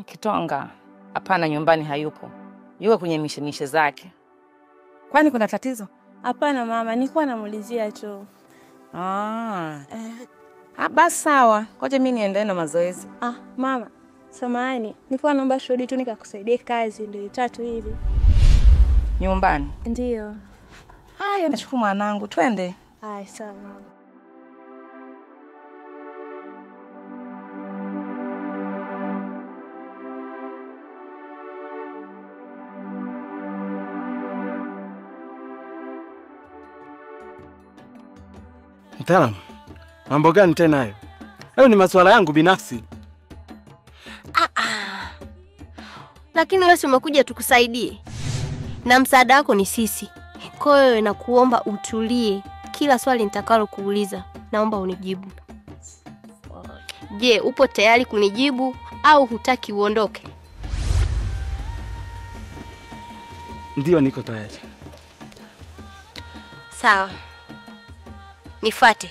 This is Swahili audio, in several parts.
Kitonga, hapana, nyumbani hayupo. Yuko kwenye mishemishe zake. Kwani kuna tatizo? Hapana mama, nilikuwa namuulizia tu. Basi sawa. Ngoja mimi niendelee na mazoezi. Mama, samahani. Nilikuwa naomba shughuli tu nikakusaidie kazi ndio 3 hivi. Nyumbani? Ndio. Haya, nashukuru mwanangu. Twende. Haya, sawa mama. Mtaalamu, mambo gani tena hayo? Hayo ni masuala yangu binafsi. Lakini wewe umekuja tukusaidie. Na msaada wako ni sisi. Kwa hiyo nakuomba utulie. Kila swali nitakalo kuuliza, naomba unijibu. Je, upo tayari kunijibu au hutaki uondoke? Ndio, niko tayari. Sawa. Nifuate.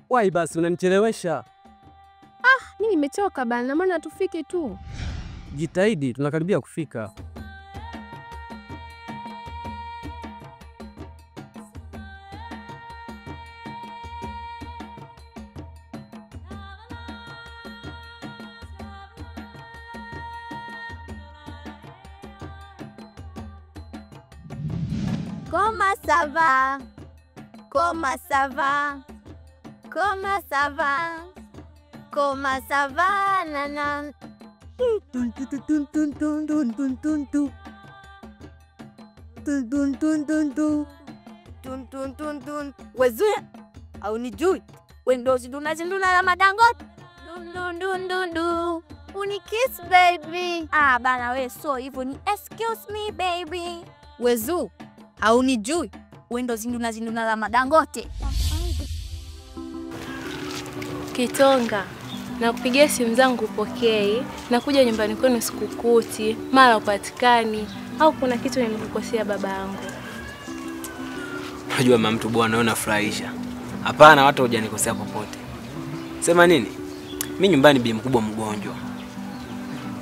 Wai basi unanichelewesha. Mimi nimechoka bana, maana tufike tu. Jitahidi, tunakaribia kufika. Comment ça va? Comment ça va? Comment ça va? Comment ça va, nana? Wewe au nijui? Windows tunazinduna na madangote. Unikiss baby. Bana we so hivyo ni excuse me baby. Wewe au nijui? Windows tunazinduna na madangote. Kitonga, nakupigia simu zangu upokei, nakuja nyumbani kwenu sikukuti, mara upatikani, au kuna kitu nimekukosea babangu? Unajua mama mtu bwana wewe unafurahisha. Hapana, watu hujanikosea popote. Sema nini? Mimi nyumbani bi mkubwa mgonjwa.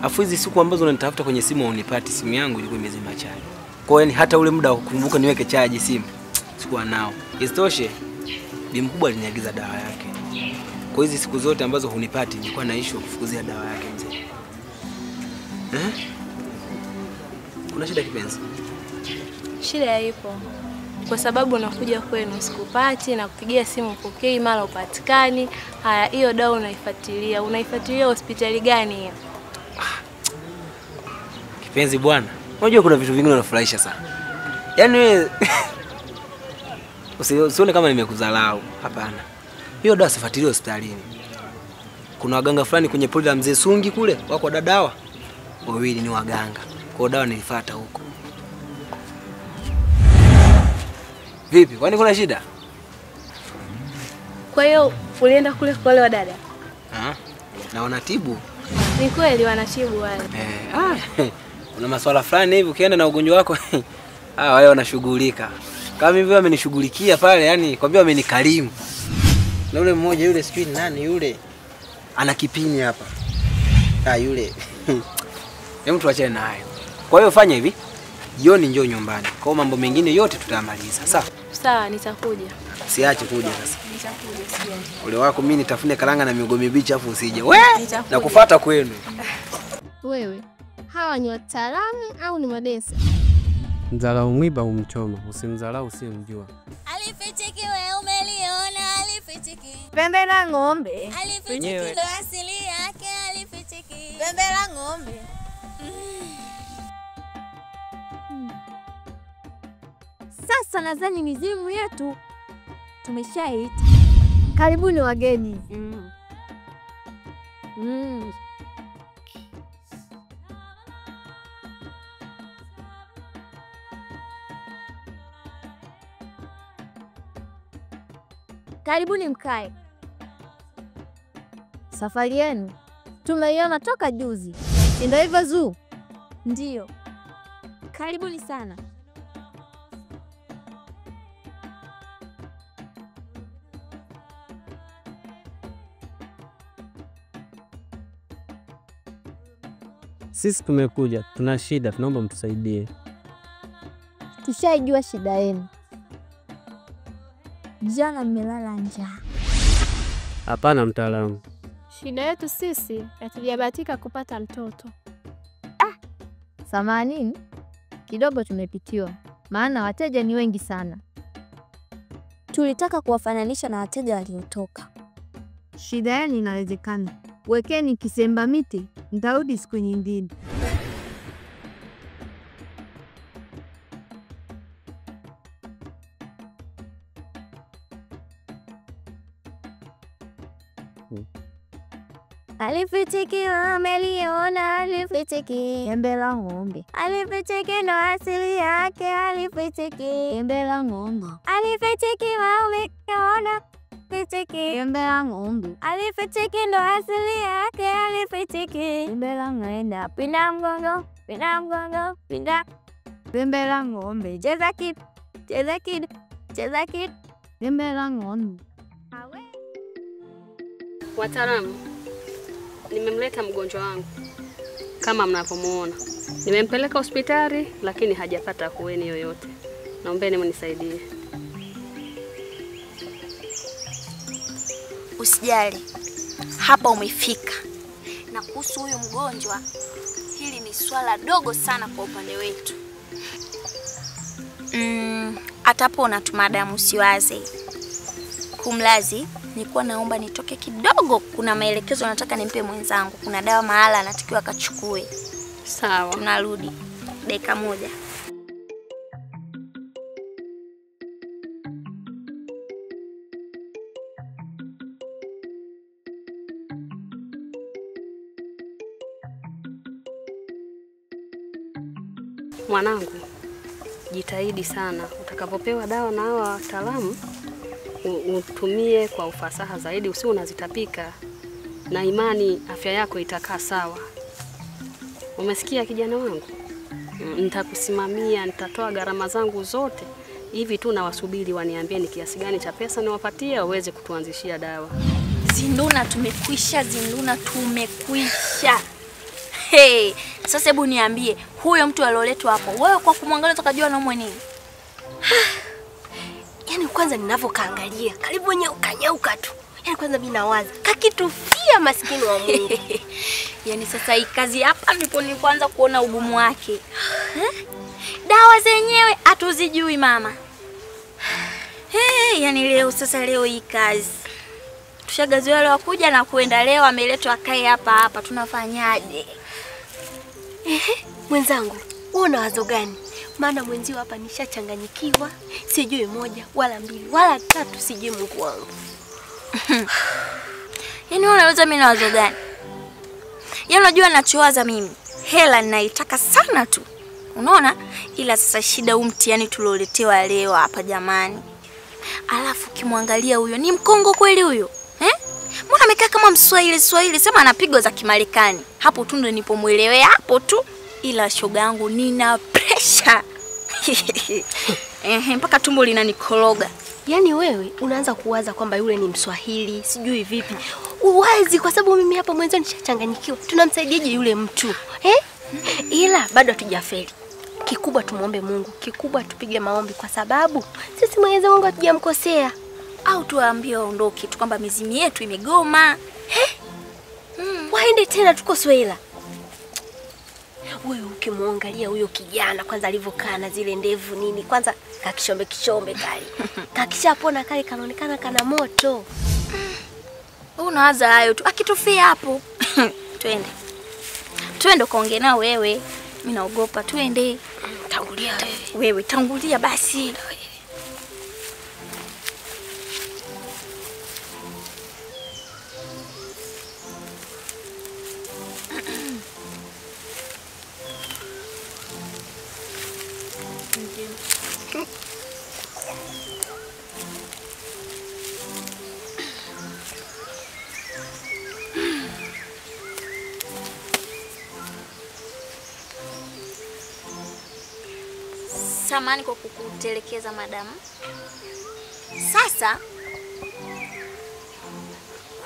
Afu hizi siku ambazo unanitafuta kwenye simu unipati, simu yangu ilikuwa imezima chaji. Kwa hiyo hata ule muda wa kukumbuka niweke chaji simu sikuwa nao. Isitoshe bi mkubwa aliniagiza dawa yake. Kwa hizi siku zote ambazo hunipati nilikuwa na issue kufukuzia dawa yake mzee. Kuna shida kipenzi? Shida ipo. Kwa sababu nakuja kwenu sikupati, na kupigia simu upokei, mara upatikani. Haya, hiyo dawa unaifuatilia. Unaifuatilia hospitali gani hiyo? Kipenzi bwana, unajua kuna vitu vingine unafurahisha sana. Yaani wewe usione kama nimekudharau. Hapana. Hiyo dawa sifuatilie hospitalini. Kuna waganga fulani kwenye poli la mzee Sungi kule, wako dadawa. Wawili ni waganga. Kwa dawa nilifuata huko. Vipi? Kwani kuna shida? Kwa hiyo ulienda kule kwa wale wadada? Na wanatibu. Ni kweli wanatibu wale. Kuna masuala fulani hivi ukienda na ugonjwa wako wale wanashughulika. Kama hivi wamenishughulikia pale, yani kwambia wamenikarimu. Na yule mmoja yule sijui nani yule ana kipini hapa. Yule. Hebu tuachane na hayo. Kwa hiyo fanya hivi. Jioni njoo nyumbani. Kwa mambo mengine yote tutamaliza. Sawa? Sawa, nitakuja. Usiache kuja sasa. Nitakuja sijaje. Ule wako mimi nitafune karanga na miogo mibichi afu usije. Na kufuata kwenu. Wewe, hawa ni wataalamu au ni madesa? Mdharau mwiba umchoma, usimdharau usiyemjua. Alifichiki we umeliona alifichiki. Pembe la ng'ombe. Alifichiki ndo asili yake alifichiki. Pembe la ng'ombe. Sasa nadhani mizimu yetu tumeshaita. Karibuni wageni. Karibuni mkae. Safari yenu tumeiona toka juzi. Ndio hivyo Zuu? Ndio. Karibuni sana. Sisi tumekuja, tuna shida, tunaomba mtusaidie. Tushaijua shida yenu. Jana mmelala njaa. Hapana mtaalamu. Shida yetu sisi hatujabahatika kupata mtoto. Samanini kidogo tumepitiwa, maana wateja ni wengi sana. Tulitaka kuwafananisha na wateja waliotoka. Shida yenu inawezekana. Wekeni kisemba miti, nitarudi siku nyingine. Alifichiki ameliona alifichiki. Pembe la ng'ombe. Alifichiki ndo asili yake alifichiki. Pembe la ng'ombe. Alifichiki wameona alifichiki. Pembe la ng'ombe. Alifichiki ndo asili yake alifichiki. Pembe la ng'ombe. Pinda mgongo, pinda mgongo, pinda. Pembe la ng'ombe. Cheza kid, cheza kid, cheza kid. Pembe la ng'ombe. Wataalamu, nimemleta mgonjwa wangu kama mnavyomuona. Nimempeleka hospitali lakini hajapata ahueni yoyote. Naombeni mnisaidie. Usijali. Hapa umefika. Na kuhusu huyo mgonjwa, hili ni swala dogo sana kwa upande wetu. Atapona tu madamu usiwaze. Kumlazi, nilikuwa naomba nitoke kidogo. Kuna maelekezo nataka nimpe mwenzangu. Kuna dawa mahala anatakiwa akachukue. Sawa. Tunarudi. Dakika moja. Mwanangu, jitahidi sana. Utakapopewa dawa na hawa wataalamu, utumie kwa ufasaha zaidi, usiwe unazitapika. Na imani afya yako itakaa sawa. Umesikia kijana wangu? Nitakusimamia, nitatoa gharama zangu zote. Hivi tu na wasubiri waniambie ni kiasi gani cha pesa niwapatie waweze kutuanzishia dawa. Zinduna tumekwisha, Zinduna tumekwisha. Hey, sasa hebu niambie, huyo mtu alioletwa hapo, wewe kwa kumwangalia utakajua na nini? Yaani kwanza ninavyokaangalia, karibu nyauka tu. Yaani kwanza mimi nawaza, kakitufia maskini wa Mungu. Yaani sasa hii kazi hapa ndipo nilipoanza kuona ugumu wake. Dawa zenyewe hatuzijui mama. Yaani leo hii kazi. Tushagaziwa leo kuja na kuenda, leo ameletwa akae hapa tunafanyaje? Mwenzangu, wewe una wazo gani? Maana mwenzio hapa nishachanganyikiwa, sijui moja wala mbili wala tatu, sijui Mungu wangu. Yaani unaweza mimi na wazo gani? Yaani unajua ninachowaza mimi, hela ninaitaka sana tu. Unaona? Ila sasa shida mtihani tulioletewa leo hapa jamani. Alafu kimwangalia huyo ni Mkongo kweli huyo? Mbona amekaa kama Mswahili, sema anapigwa za Kimarekani. Hapo tu ndo nipomuelewea hapo tu. Ila shoga yangu nina pressure. Mpaka tumbo linanikoroga. Yaani wewe unaanza kuwaza kwamba yule ni Mswahili, sijui vipi. Uwazi kwa sababu mimi hapa mwanzo nishachanganyikiwa. Tunamsaidiaje yule mtu? Ila bado hatujafeli. Kikubwa tumuombe Mungu, kikubwa tupige maombi kwa sababu sisi Mwenyezi Mungu hatujamkosea. Au tuwaambie waondoke tu kwamba mizimu yetu imegoma. Waende tena tuko Swahili. Wewe ukimwangalia huyo kijana kwanza alivyokaa na zile ndevu nini, kwanza kakishombe kali. Kakishapona kali kanaonekana kana moto. Unawaza hayo tu. Akitufia hapo. Twende. Twende kaongee na wewe. Mimi naogopa. Twende. Tangulia wewe. Wewe tangulia basi. Samani kwa kukutelekeza madamu. Sasa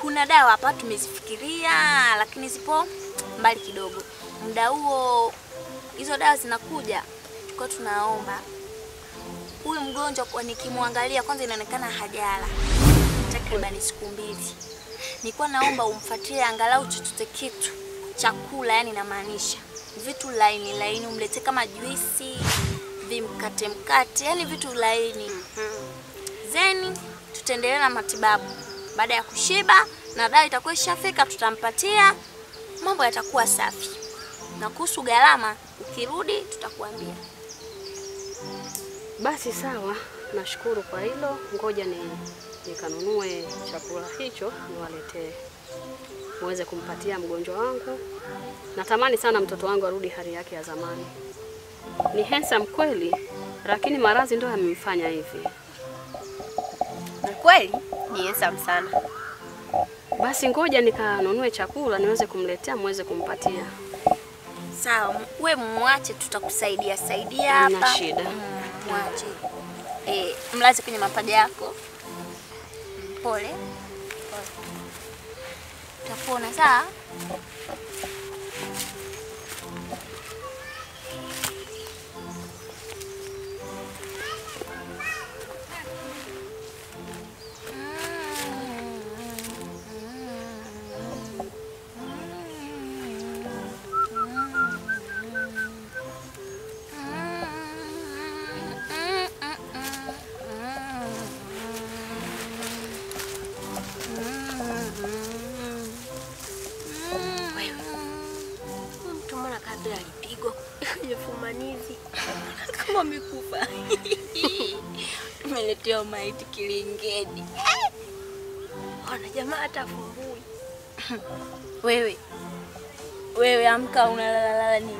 kuna dawa hapa tumezifikiria lakini zipo mbali kidogo. Muda huo hizo dawa zinakuja, tuko tunaomba huyu mgonjwa kwa nikimwangalia kwanza inaonekana hajala takriban siku 2. Nilikuwa naomba umfuatilie angalau chochote kitu chakula, yani namaanisha vitu laini umlete kama juisi, mkate, yani vitu laini. Zeni tutaendelea na matibabu. Baada ya kushiba na dawa itakuwa ishafika tutampatia, mambo yatakuwa safi. Na kuhusu gharama ukirudi tutakuambia. Basi sawa, nashukuru kwa hilo. Ngoja nikanunue chakula hicho niwaletee. Muweze kumpatia mgonjwa wangu. Natamani sana mtoto wangu arudi hali yake ya zamani. Ni handsome kweli, lakini maradhi ndio yamemfanya hivi. Kweli ni handsome sana. Basi ngoja nikanunue chakula niweze kumletea muweze kumpatia. Sawa, wewe muache tutakusaidia hapa. Hamna shida. Muache. Mlaze kwenye mapaja yako. Pole. Utapona sawa? Kama amekufa. Umeletea maiti kilingeni. Ona jamaa atafumbui. Wewe amka unalala nini?